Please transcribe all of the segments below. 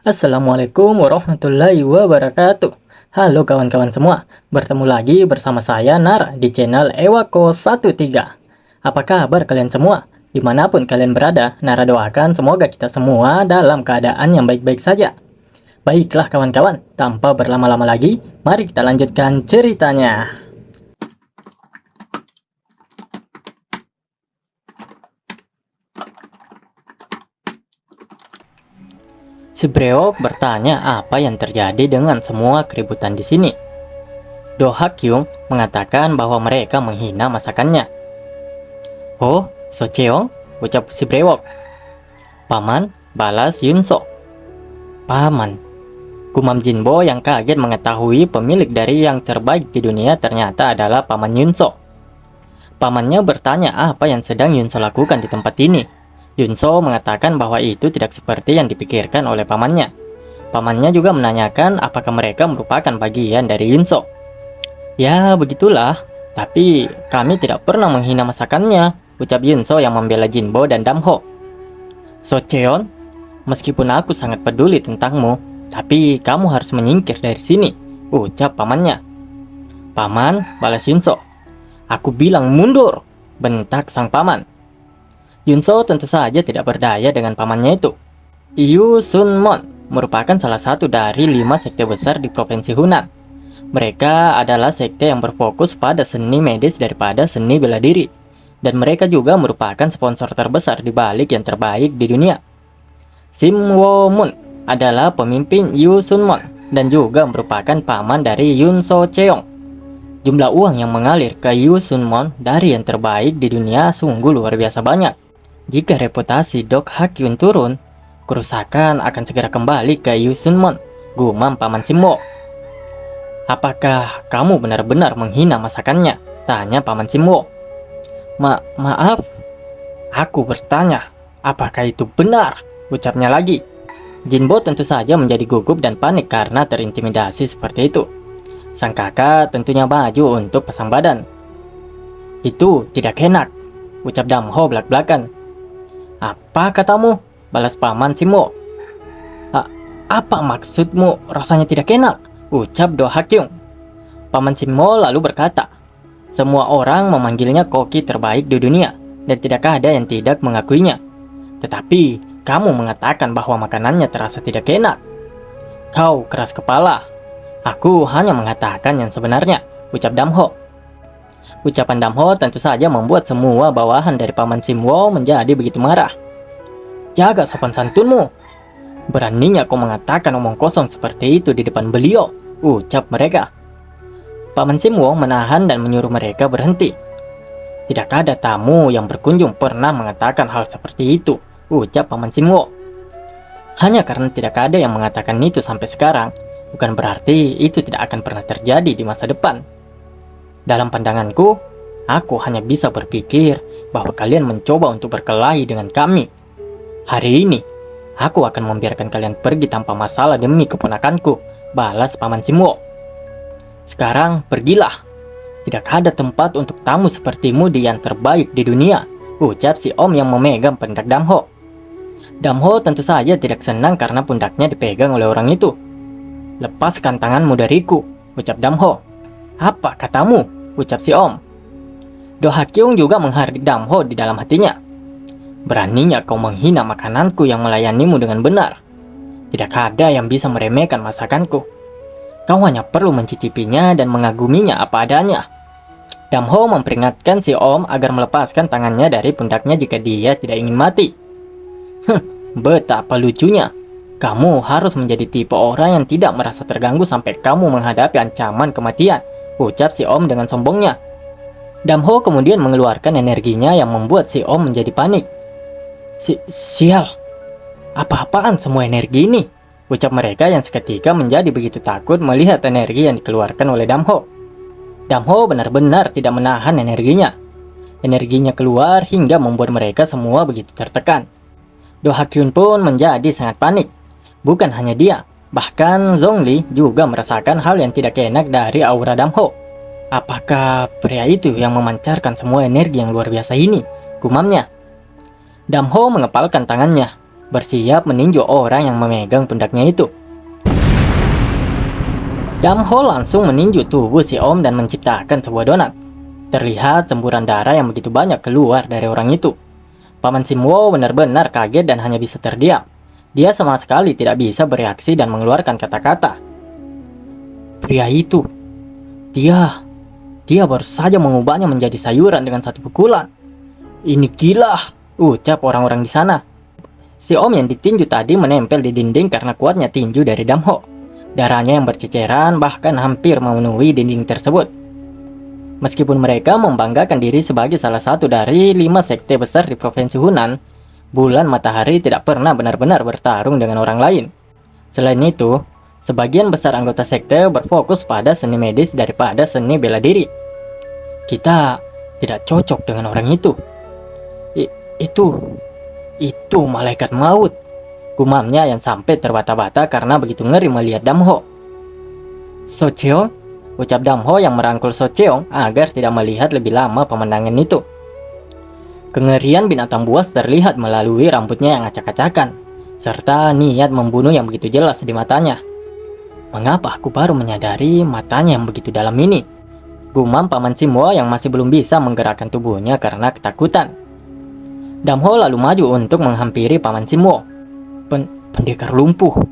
Assalamualaikum warahmatullahi wabarakatuh. Halo kawan-kawan semua, bertemu lagi bersama saya Nar di channel Ewako13. Apa kabar kalian semua? Dimanapun kalian berada, Nara doakan semoga kita semua dalam keadaan yang baik-baik saja. Baiklah kawan-kawan, tanpa berlama-lama lagi, mari kita lanjutkan ceritanya. Si Breok bertanya apa yang terjadi dengan semua keributan di sini. Do Hakyung mengatakan bahwa mereka menghina masakannya. "Oh, So Cheong," ucap si Breok. "Paman," balas Yunso. "Paman," gumam Jinbo yang kaget mengetahui pemilik dari yang terbaik di dunia ternyata adalah Paman Yunso. Pamannya bertanya apa yang sedang Yunso lakukan di tempat ini. Yunso mengatakan bahwa itu tidak seperti yang dipikirkan oleh pamannya. Pamannya juga menanyakan apakah mereka merupakan bagian dari Yunso. "Ya, begitulah. Tapi kami tidak pernah menghina masakannya," ucap Yunso yang membela Jinbo dan Damho. "So Cheon, meskipun aku sangat peduli tentangmu, tapi kamu harus menyingkir dari sini," ucap pamannya. "Paman," balas Yunso. "Aku bilang mundur," bentak sang paman. Yunso tentu saja tidak berdaya dengan pamannya itu. Yu Sun Mon merupakan salah satu dari 5 sekte besar di Provinsi Hunan. Mereka adalah sekte yang berfokus pada seni medis daripada seni bela diri. Dan mereka juga merupakan sponsor terbesar di balik yang terbaik di dunia. Sim Wo Mun adalah pemimpin Yu Sun Mon dan juga merupakan paman dari Yun So Cheong. Jumlah uang yang mengalir ke Yu Sun Mon dari yang terbaik di dunia sungguh luar biasa banyak. Jika reputasi Dok Hakyun turun, kerusakan akan segera kembali ke Yu Sun Mon, gumam Paman Simbo. "Apakah kamu benar-benar menghina masakannya?" tanya Paman Simbo. Maaf, aku bertanya, apakah itu benar?" ucapnya lagi. Jinbo tentu saja menjadi gugup dan panik karena terintimidasi seperti itu. Sang kakak tentunya maju untuk pasang badan. "Itu tidak enak," ucap Damho belak-belakan. "Apa katamu?" balas Paman Simbo. Apa maksudmu rasanya tidak enak?" ucap Do Hakyung. Paman Simbo lalu berkata, "Semua orang memanggilnya koki terbaik di dunia dan tidak ada yang tidak mengakuinya. Tetapi kamu mengatakan bahwa makanannya terasa tidak enak. Kau keras kepala. Aku hanya mengatakan yang sebenarnya," ucap Damho. Ucapan Damho tentu saja membuat semua bawahan dari Paman Simwo menjadi begitu marah. "Jaga sopan santunmu. Beraninya kau mengatakan omong kosong seperti itu di depan beliau," ucap mereka. Paman Simwo menahan dan menyuruh mereka berhenti. "Tidak ada tamu yang berkunjung pernah mengatakan hal seperti itu," ucap Paman Simwo. "Hanya karena tidak ada yang mengatakan itu sampai sekarang, bukan berarti itu tidak akan pernah terjadi di masa depan. Dalam pandanganku, aku hanya bisa berpikir bahwa kalian mencoba untuk berkelahi dengan kami. Hari ini, aku akan membiarkan kalian pergi tanpa masalah demi keponakanku," balas Paman Simwo. "Sekarang pergilah. Tidak ada tempat untuk tamu sepertimu di yang terbaik di dunia," ucap si Om yang memegang pundak Damho. Damho tentu saja tidak senang karena pundaknya dipegang oleh orang itu. "Lepaskan tanganmu dariku," ucap Damho. "Apa katamu?" ucap si Om. Do Hakyung juga menghardik Damho di dalam hatinya. "Beraninya kau menghina makananku yang melayanimu dengan benar. Tidak ada yang bisa meremehkan masakanku. Kau hanya perlu mencicipinya dan mengaguminya apa adanya." Damho memperingatkan si Om agar melepaskan tangannya dari pundaknya jika dia tidak ingin mati. Betapa lucunya. Kamu harus menjadi tipe orang yang tidak merasa terganggu sampai kamu menghadapi ancaman kematian, ucap si Om dengan sombongnya. Damho kemudian mengeluarkan energinya yang membuat si Om menjadi panik. Sial, apa-apaan semua energi ini?" ucap mereka yang seketika menjadi begitu takut melihat energi yang dikeluarkan oleh Damho. Damho benar-benar tidak menahan energinya. Energinya keluar hingga membuat mereka semua begitu tertekan. Do Hakyun pun menjadi sangat panik. Bukan hanya dia, Bahkan Zhongli juga merasakan hal yang tidak enak dari aura Damho. Apakah pria itu yang memancarkan semua energi yang luar biasa ini? Gumamnya. Damho mengepalkan tangannya, bersiap meninju orang yang memegang pundaknya itu. Damho langsung meninju tubuh si Om dan menciptakan sebuah donat. Terlihat semburan darah yang begitu banyak keluar dari orang itu. Paman Simwo benar-benar kaget dan hanya bisa terdiam. Dia sama sekali tidak bisa bereaksi dan mengeluarkan kata-kata. Pria itu, dia baru saja mengubahnya menjadi sayuran dengan satu pukulan. Ini gila, ucap orang-orang di sana. Si Om yang ditinju tadi menempel di dinding karena kuatnya tinju dari Damho. Darahnya yang berceceran bahkan hampir memenuhi dinding tersebut. Meskipun mereka membanggakan diri sebagai salah satu dari 5 sekte besar di Provinsi Hunan, Bulan Matahari tidak pernah benar-benar bertarung dengan orang lain. Selain itu, sebagian besar anggota sekte berfokus pada seni medis daripada seni bela diri. Kita tidak cocok dengan orang itu. Itu malaikat maut, gumamnya yang sampai terbata-bata karena begitu ngeri melihat Damho. So Cheong, ucap Damho yang merangkul So Cheong agar tidak melihat lebih lama pemandangan itu. Kengerian binatang buas terlihat melalui rambutnya yang acak-acakan, serta niat membunuh yang begitu jelas di matanya. Mengapa aku baru menyadari matanya yang begitu dalam ini? Gumam Paman Simwo yang masih belum bisa menggerakkan tubuhnya karena ketakutan. Damho lalu maju untuk menghampiri Paman Simwo. Pendekar lumpuh.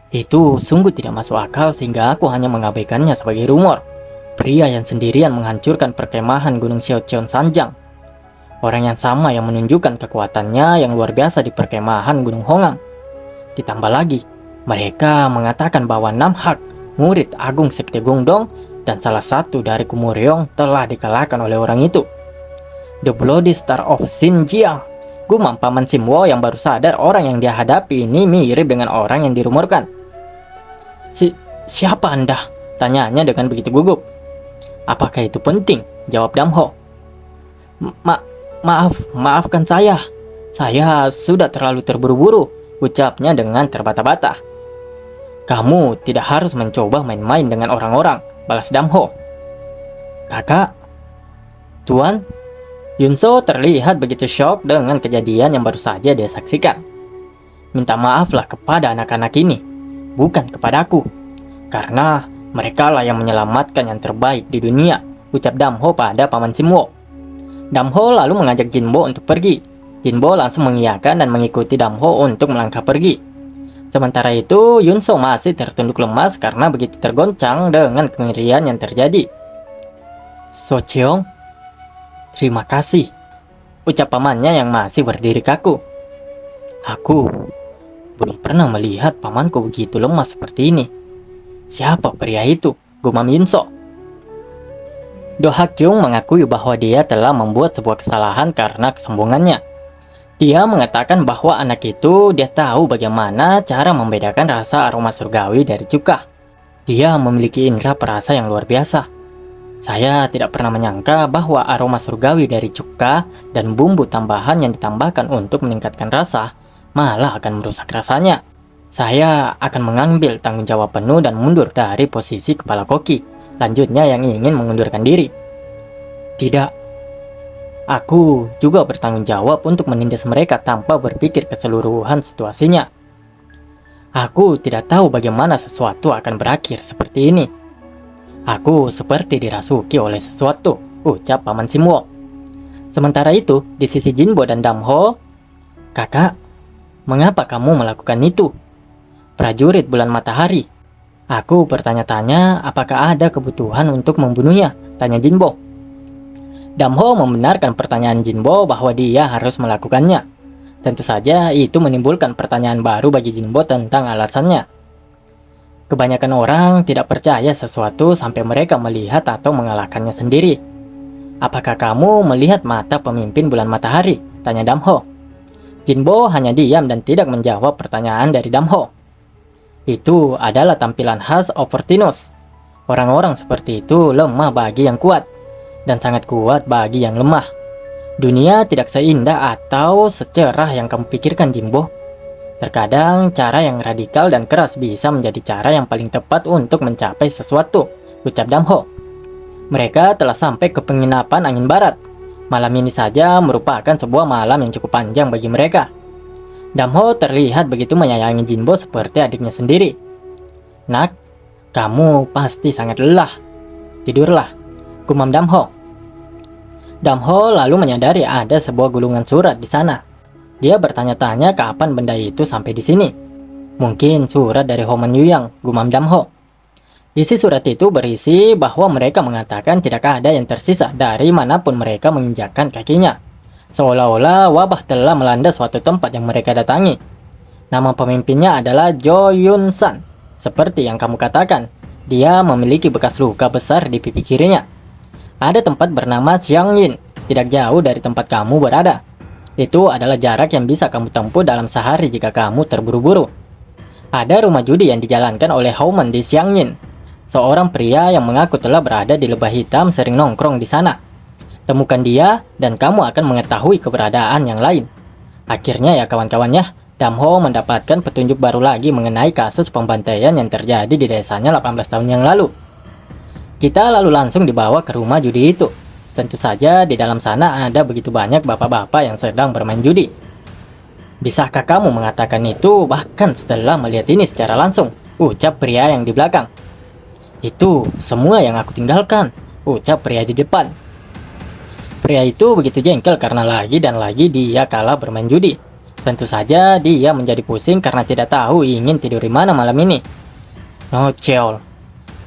Itu sungguh tidak masuk akal sehingga aku hanya mengabaikannya sebagai rumor. Pria yang sendirian menghancurkan perkemahan Gunung Xiaoqian Sanjang. Orang yang sama yang menunjukkan kekuatannya yang luar biasa di perkemahan Gunung Hongang. Ditambah lagi, mereka mengatakan bahwa Namhak, murid agung Sekte Gongdong, dan salah satu dari Kumuriong telah dikalahkan oleh orang itu. The Bloody Star of Xinjiang. Gumam Paman Simwo yang baru sadar orang yang dia hadapi ini mirip dengan orang yang dirumorkan. Siapa Anda? Tanyanya dengan begitu gugup. Apakah itu penting? Jawab Damho. Maafkan saya. Saya sudah terlalu terburu-buru, ucapnya dengan terbata-bata. Kamu tidak harus mencoba main-main dengan orang-orang, balas Damho. Kakak, Tuan, Yunso terlihat begitu syok dengan kejadian yang baru saja dia saksikan. Minta maaflah kepada anak-anak ini, bukan kepadaku, karena mereka lah yang menyelamatkan yang terbaik di dunia, ucap Damho pada Paman Simwo. Damho lalu mengajak Jinbo untuk pergi. Jinbo langsung mengiyakan dan mengikuti Damho untuk melangkah pergi. Sementara itu, Yunso masih tertunduk lemas karena begitu tergoncang dengan kengerian yang terjadi. So Cheong, terima kasih, ucap pamannya yang masih berdiri kaku. Aku belum pernah melihat pamanku begitu lemas seperti ini. Siapa pria itu? Gumam Yunso. Do Hakyung mengakui bahwa dia telah membuat sebuah kesalahan karena kesombongannya. Dia mengatakan bahwa anak itu dia tahu bagaimana cara membedakan rasa aroma surgawi dari cuka. Dia memiliki indera perasa yang luar biasa. Saya tidak pernah menyangka bahwa aroma surgawi dari cuka dan bumbu tambahan yang ditambahkan untuk meningkatkan rasa malah akan merusak rasanya. Saya akan mengambil tanggung jawab penuh dan mundur dari posisi kepala koki. Lanjutnya yang ingin mengundurkan diri. Tidak. Aku juga bertanggung jawab untuk menindas mereka tanpa berpikir keseluruhan situasinya. Aku tidak tahu bagaimana sesuatu akan berakhir seperti ini. Aku seperti dirasuki oleh sesuatu, ucap Paman Simwo. Sementara itu, di sisi Jinbo dan Damho, kakak, mengapa kamu melakukan itu? Prajurit bulan matahari. Aku bertanya-tanya apakah ada kebutuhan untuk membunuhnya, tanya Jinbo. Damho membenarkan pertanyaan Jinbo bahwa dia harus melakukannya. Tentu saja itu menimbulkan pertanyaan baru bagi Jinbo tentang alasannya. Kebanyakan orang tidak percaya sesuatu sampai mereka melihat atau mengalahkannya sendiri. Apakah kamu melihat mata pemimpin bulan matahari? Tanya Damho. Jinbo hanya diam dan tidak menjawab pertanyaan dari Damho. Itu adalah tampilan khas Opportunus. Orang-orang seperti itu lemah bagi yang kuat, dan sangat kuat bagi yang lemah. Dunia tidak seindah atau secerah yang kamu pikirkan, Jinbo. Terkadang cara yang radikal dan keras bisa menjadi cara yang paling tepat untuk mencapai sesuatu, ucap Damho. Mereka telah sampai ke penginapan angin barat. Malam ini saja merupakan sebuah malam yang cukup panjang bagi mereka. Damho terlihat begitu menyayangi Jinbo seperti adiknya sendiri. Nak, kamu pasti sangat lelah. Tidurlah, gumam Damho. Damho lalu menyadari ada sebuah gulungan surat di sana. Dia bertanya-tanya kapan benda itu sampai di sini. Mungkin surat dari Homan Yuyang, gumam Damho. Isi surat itu berisi bahwa mereka mengatakan tidak ada yang tersisa dari manapun mereka menginjakkan kakinya. Seolah-olah wabah telah melanda suatu tempat yang mereka datangi. Nama pemimpinnya adalah Jo Yun San. Seperti yang kamu katakan, dia memiliki bekas luka besar di pipi kirinya. Ada tempat bernama Xiang Yin, tidak jauh dari tempat kamu berada. Itu adalah jarak yang bisa kamu tempuh dalam sehari jika kamu terburu-buru. Ada rumah judi yang dijalankan oleh Houman di Xiang Yin. Seorang pria yang mengaku telah berada di lebah hitam sering nongkrong di sana. Temukan dia dan kamu akan mengetahui keberadaan yang lain. Akhirnya ya kawan-kawannya, Damho mendapatkan petunjuk baru lagi mengenai kasus pembantaian yang terjadi di desanya 18 tahun yang lalu. Kita lalu langsung dibawa ke rumah judi itu. Tentu saja di dalam sana ada begitu banyak bapak-bapak yang sedang bermain judi. Bisakah kamu mengatakan itu bahkan setelah melihat ini secara langsung? Ucap pria yang di belakang. Itu semua yang aku tinggalkan, ucap pria di depan. Pria itu begitu jengkel karena lagi dan lagi dia kalah bermain judi. Tentu saja dia menjadi pusing karena tidak tahu ingin tidur di mana malam ini. No Cheol,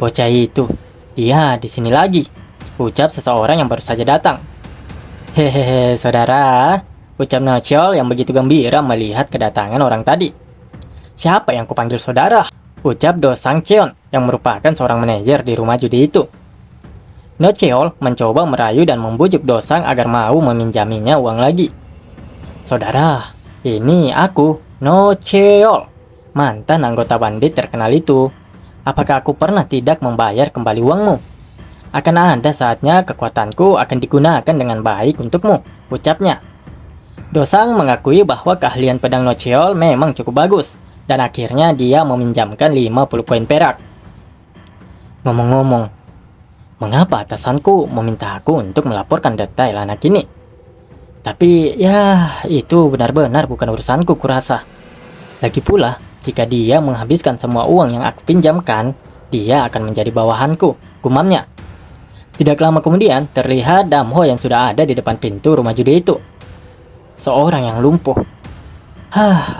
bocah itu, dia di sini lagi, ucap seseorang yang baru saja datang. Hehehe, saudara, ucap No Cheol yang begitu gembira melihat kedatangan orang tadi. Siapa yang kupanggil saudara? Ucap Do Sang Cheon yang merupakan seorang manajer di rumah judi itu. No Cheol mencoba merayu dan membujuk Do Sang agar mau meminjaminya uang lagi. Saudara, ini aku, No Cheol, mantan anggota bandit terkenal itu. Apakah aku pernah tidak membayar kembali uangmu? Akan ada saatnya kekuatanku akan digunakan dengan baik untukmu, ucapnya. Do Sang mengakui bahwa keahlian pedang No Cheol memang cukup bagus, dan akhirnya dia meminjamkan 50 koin perak. Ngomong-ngomong, mengapa atasanku meminta aku untuk melaporkan detail anak ini? Tapi ya, itu benar-benar bukan urusanku kurasa. Lagi pula, jika dia menghabiskan semua uang yang aku pinjamkan, dia akan menjadi bawahanku, gumamnya. Tidak lama kemudian, terlihat Damho yang sudah ada di depan pintu rumah judi itu. Seorang yang lumpuh.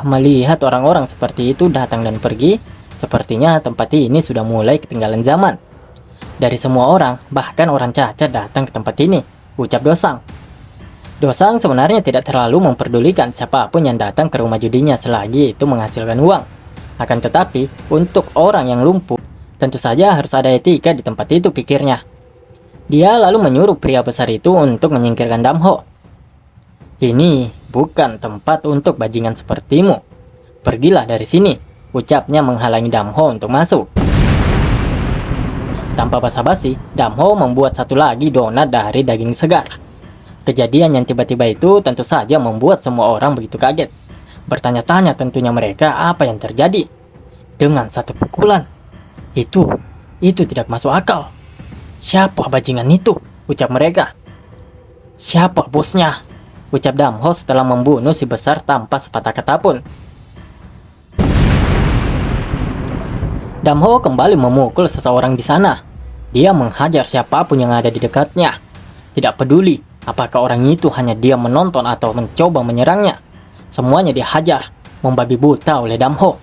Melihat orang-orang seperti itu datang dan pergi, sepertinya tempat ini sudah mulai ketinggalan zaman. Dari semua orang, bahkan orang cacat datang ke tempat ini, ucap Do Sang. Do Sang sebenarnya tidak terlalu memperdulikan siapapun yang datang ke rumah judinya selagi itu menghasilkan uang. Akan tetapi, untuk orang yang lumpuh, tentu saja harus ada etika di tempat itu, pikirnya. Dia lalu menyuruh pria besar itu untuk menyingkirkan Damho. Ini bukan tempat untuk bajingan sepertimu. Pergilah dari sini, ucapnya menghalangi Damho untuk masuk. Tanpa basa-basi, Damho membuat satu lagi donat dari daging segar. Kejadian yang tiba-tiba itu tentu saja membuat semua orang begitu kaget. Bertanya-tanya tentunya mereka apa yang terjadi. Dengan satu pukulan. Itu tidak masuk akal. Siapa bajingan itu? Ucap mereka. Siapa bosnya? Ucap Damho setelah membunuh si besar tanpa sepatah kata pun. Damho kembali memukul seseorang di sana. Dia menghajar siapapun yang ada di dekatnya. Tidak peduli apakah orang itu hanya diam menonton atau mencoba menyerangnya. Semuanya dihajar, membabi buta oleh Damho.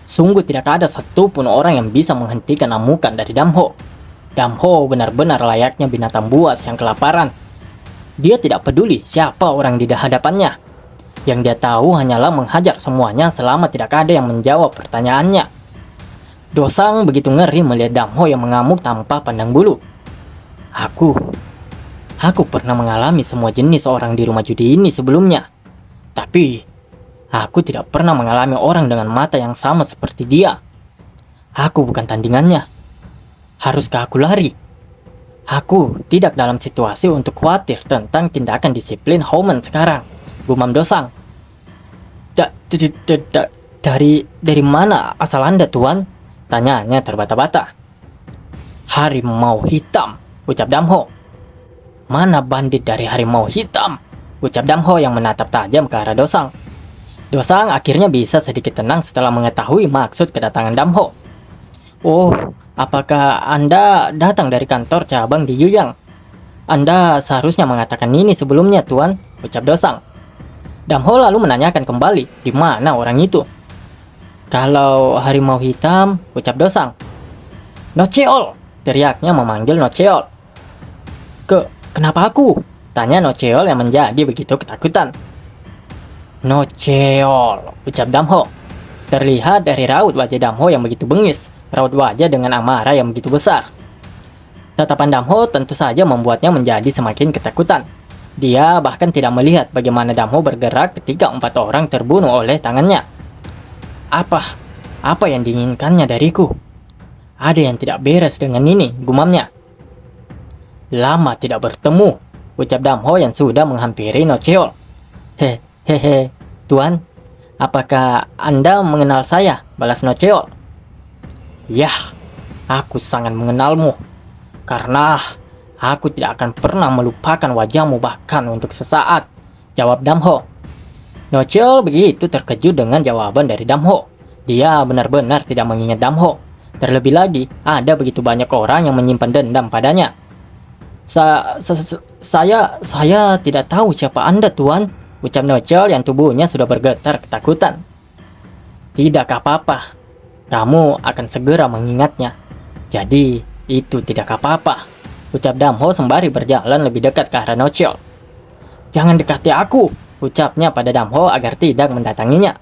Sungguh tidak ada satupun orang yang bisa menghentikan amukan dari Damho. Damho benar-benar layaknya binatang buas yang kelaparan. Dia tidak peduli siapa orang di hadapannya. Yang dia tahu hanyalah menghajar semuanya selama tidak ada yang menjawab pertanyaannya. Do Sang begitu ngeri melihat Damho yang mengamuk tanpa pandang bulu. Aku pernah mengalami semua jenis orang di rumah judi ini sebelumnya. Tapi, aku tidak pernah mengalami orang dengan mata yang sama seperti dia. Aku bukan tandingannya. Haruskah aku lari? Aku tidak dalam situasi untuk khawatir tentang tindakan disiplin Houman sekarang, gumam Do Sang. Dari mana asal Anda, Tuan? Tanyanya terbata-bata. Harimau hitam, ucap Damho. Mana bandit dari harimau hitam? Ucap Damho yang menatap tajam ke arah Dosang. Dosang akhirnya bisa sedikit tenang setelah mengetahui maksud kedatangan Damho. Oh, apakah Anda datang dari kantor cabang di Yuyang? Anda seharusnya mengatakan ini sebelumnya, Tuan, ucap Dosang. Damho lalu menanyakan kembali, di mana orang itu? Kalau harimau hitam, ucap Dosang. Nocheol, teriaknya memanggil Nocheol. Kenapa aku? Tanya Nocheol yang menjadi begitu ketakutan. Nocheol, ucap Damho. Terlihat dari raut wajah Damho yang begitu bengis, raut wajah dengan amarah yang begitu besar. Tatapan Damho tentu saja membuatnya menjadi semakin ketakutan. Dia bahkan tidak melihat bagaimana Damho bergerak ketika 4 orang terbunuh oleh tangannya. Apa yang diinginkannya dariku? Ada yang tidak beres dengan ini, gumamnya. Lama tidak bertemu, ucap Damho yang sudah menghampiri Nocheol. Hehehe, Tuan, apakah Anda mengenal saya? Balas Nocheol. Yah, aku sangat mengenalmu. Karena aku tidak akan pernah melupakan wajahmu bahkan untuk sesaat, jawab Damho. Nocheol begitu terkejut dengan jawaban dari Damho. Dia benar-benar tidak mengingat Damho. Terlebih lagi, ada begitu banyak orang yang menyimpan dendam padanya. Saya tidak tahu siapa Anda, Tuan, ucap Nocheol yang tubuhnya sudah bergetar ketakutan. Tidak apa-apa, kamu akan segera mengingatnya. Jadi, itu tidak apa-apa, ucap Damho sembari berjalan lebih dekat ke arah Nocheol. Jangan dekati aku, ucapnya pada Damho agar tidak mendatanginya.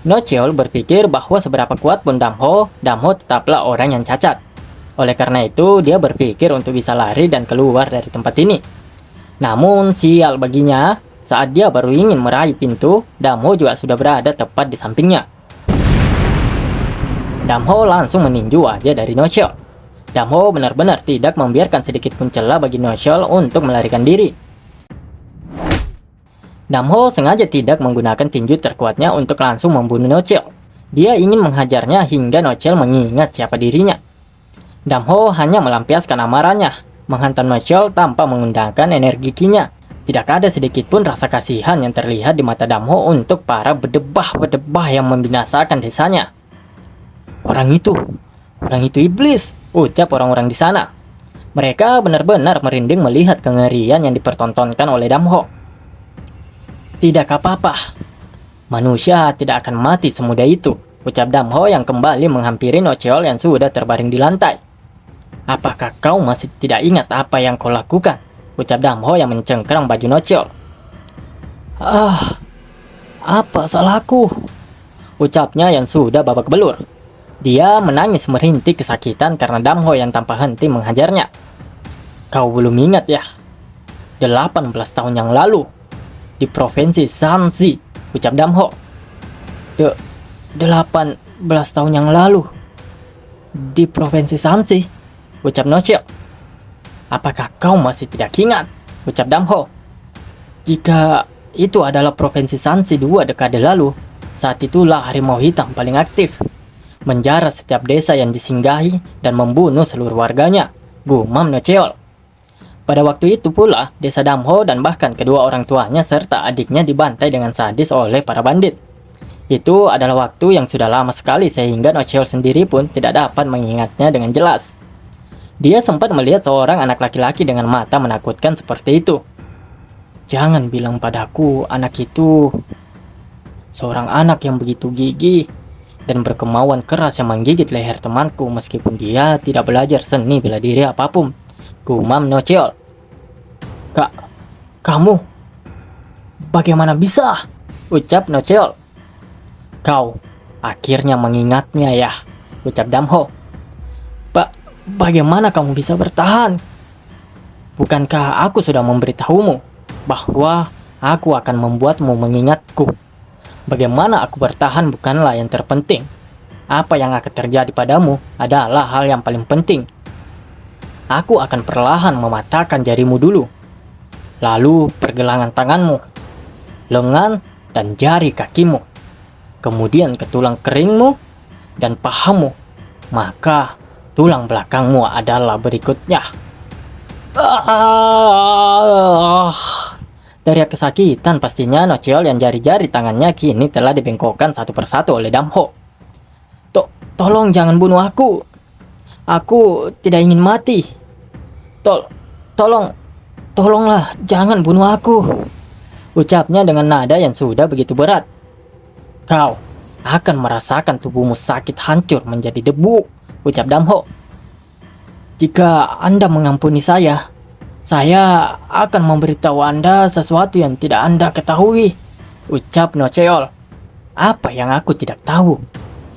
Nocheol berpikir bahwa seberapa kuat pun Damho tetaplah orang yang cacat. Oleh karena itu, dia berpikir untuk bisa lari dan keluar dari tempat ini. Namun, sial baginya, saat dia baru ingin meraih pintu, Damho juga sudah berada tepat di sampingnya. Damho langsung meninju wajah dari Nocheol. Damho benar-benar tidak membiarkan sedikit pun celah bagi Nocheol untuk melarikan diri. Damho sengaja tidak menggunakan tinju terkuatnya untuk langsung membunuh Nocheol. Dia ingin menghajarnya hingga Nocheol mengingat siapa dirinya. Damho hanya melampiaskan amarahnya, menghantam Nocheol tanpa menggunakan energi kinya. Tidak ada sedikit pun rasa kasihan yang terlihat di mata Damho untuk para bedebah-bedebah yang membinasakan desanya. Orang itu iblis, ucap orang-orang di sana. Mereka benar-benar merinding melihat kengerian yang dipertontonkan oleh Damho. Tidak apa-apa, manusia tidak akan mati semudah itu, ucap Damho yang kembali menghampiri Nocheol yang sudah terbaring di lantai. Apakah kau masih tidak ingat apa yang kau lakukan? Ucap Damho yang mencengkram baju Nocheol. Apa salahku? Ucapnya yang sudah babak belur. Dia menangis merintih kesakitan karena Damho yang tanpa henti menghajarnya. Kau belum ingat ya? 18 tahun yang lalu di provinsi Shanxi, ucap Damho. 18 tahun yang lalu di provinsi Shanxi, ucap Nocheol. Apakah kau masih tidak ingat? Ucap Damho. Jika itu adalah provinsi Shanxi 2 dekade lalu, saat itulah harimau hitam paling aktif, menjara setiap desa yang disinggahi dan membunuh seluruh warganya, gumam Nocheol. Pada waktu itu pula, desa Damho dan bahkan kedua orang tuanya serta adiknya dibantai dengan sadis oleh para bandit. Itu adalah waktu yang sudah lama sekali sehingga Nocheol sendiri pun tidak dapat mengingatnya dengan jelas. Dia sempat melihat seorang anak laki-laki dengan mata menakutkan seperti itu. Jangan bilang padaku anak itu seorang anak yang begitu gigih dan berkemauan keras yang menggigit leher temanku meskipun dia tidak belajar seni bela diri apapun, gumam Nocheol. Kamu bagaimana bisa? Ucap Nocheol. Kau akhirnya mengingatnya ya, ucap Damho. Bagaimana kamu bisa bertahan? Bukankah aku sudah memberitahumu bahwa aku akan membuatmu mengingatku? Bagaimana aku bertahan bukanlah yang terpenting. Apa yang akan terjadi padamu adalah hal yang paling penting. Aku akan perlahan mematahkan jarimu dulu, lalu pergelangan tanganmu, lengan, dan jari kakimu, kemudian ke tulang keringmu dan pahamu, maka tulang belakangmu adalah berikutnya. Teriak kesakitan pastinya Nocheol yang jari-jari tangannya kini telah dibengkokkan satu persatu oleh Damho. Tolong jangan bunuh aku. Aku tidak ingin mati. Tolonglah jangan bunuh aku. Ucapnya dengan nada yang sudah begitu berat. Kau akan merasakan tubuhmu sakit hancur menjadi debu, ucap Damho. Jika Anda mengampuni saya akan memberitahu Anda sesuatu yang tidak Anda ketahui, ucap Nocheol. Apa yang aku tidak tahu?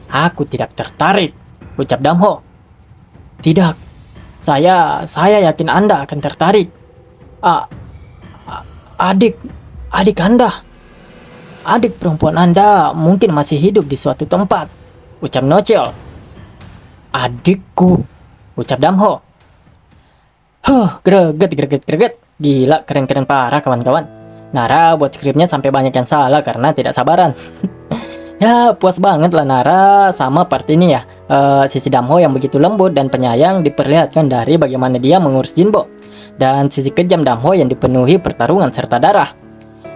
Aku tidak tertarik, ucap Damho. Tidak, saya yakin Anda akan tertarik. Adik Anda, adik perempuan Anda mungkin masih hidup di suatu tempat, ucap Nocheol. Adikku, ucap Damho. Greget. Gila, keren parah kawan-kawan. Nara buat skripnya sampai banyak yang salah karena tidak sabaran. Ya, puas banget lah Nara sama part ini ya. Sisi Damho yang begitu lembut dan penyayang diperlihatkan dari bagaimana dia mengurus Jinbo. Dan sisi kejam Damho yang dipenuhi pertarungan serta darah.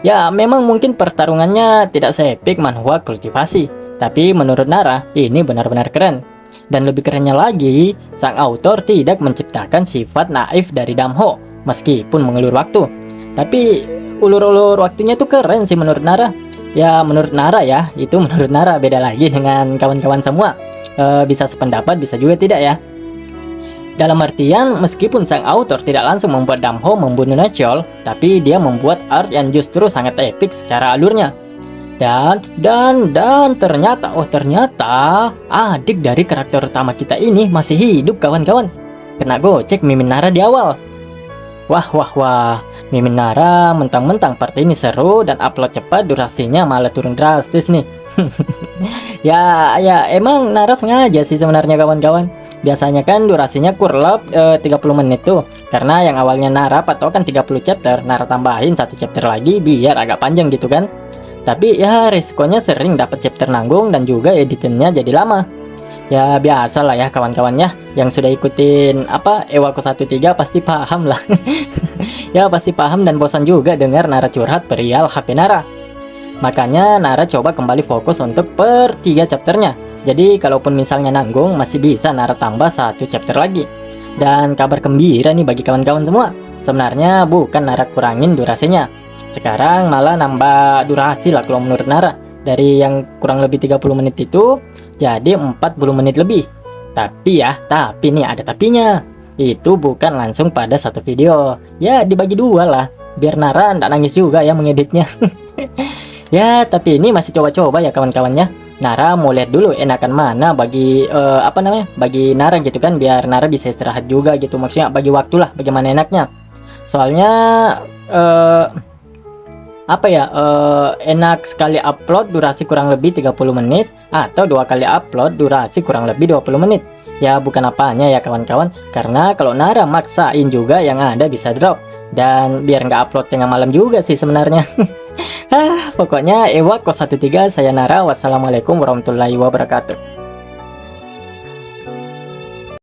Ya, memang mungkin pertarungannya tidak seepik manhwa kultivasi. Tapi menurut Nara, ini benar-benar keren. Dan lebih kerennya lagi, sang autor tidak menciptakan sifat naif dari Damho, meskipun mengulur waktu. Tapi ulur-ulur waktunya tuh keren sih menurut Nara. Ya menurut Nara ya, itu menurut Nara, beda lagi dengan kawan-kawan semua. Bisa sependapat, bisa juga tidak ya. Dalam artian, meskipun sang autor tidak langsung membuat Damho membunuh Nocheol, tapi dia membuat art yang justru sangat epik secara alurnya. Dan ternyata adik dari karakter utama kita ini masih hidup kawan-kawan. Kena gocek Mimin Nara di awal. Wah, Mimin Nara mentang-mentang part ini seru dan upload cepat, durasinya malah turun drastis nih. Ya emang Nara sengaja sih sebenarnya kawan-kawan. Biasanya kan durasinya kurang 30 menit tuh. Karena yang awalnya Nara patokan 30 chapter, Nara tambahin 1 chapter lagi biar agak panjang gitu kan. Tapi ya risikonya sering dapat chapter nanggung dan juga editingnya jadi lama. Ya biasa lah ya kawan-kawannya yang sudah ikutin Ewako 13 pasti paham lah. Ya pasti paham dan bosan juga dengar Nara curhat perihal HP Nara. Makanya Nara coba kembali fokus untuk per 3 chapternya. Jadi kalaupun misalnya nanggung masih bisa Nara tambah 1 chapter lagi. Dan kabar gembira nih bagi kawan-kawan semua. Sebenarnya bukan Nara kurangin durasinya. Sekarang malah nambah durasi lah kalau menurut Nara. Dari yang kurang lebih 30 menit itu jadi 40 menit lebih. Tapi nih ada tapinya. Itu bukan langsung pada satu video. Ya dibagi dua lah. Biar Nara nggak nangis juga ya mengeditnya. Ya tapi ini masih coba-coba ya kawan-kawannya. Nara mau lihat dulu enakan mana bagi bagi Nara gitu kan. Biar Nara bisa istirahat juga gitu. Maksudnya bagi waktu lah bagaimana enaknya. Soalnya enak sekali upload durasi kurang lebih 30 menit atau 2 kali upload durasi kurang lebih 20 menit. Ya bukan apanya ya kawan-kawan, karena kalau Nara maksain juga yang ada bisa drop. Dan biar nggak upload tengah malam juga sih sebenarnya. Pokoknya Ewako 13 saya Nara. Wassalamualaikum warahmatullahi wabarakatuh.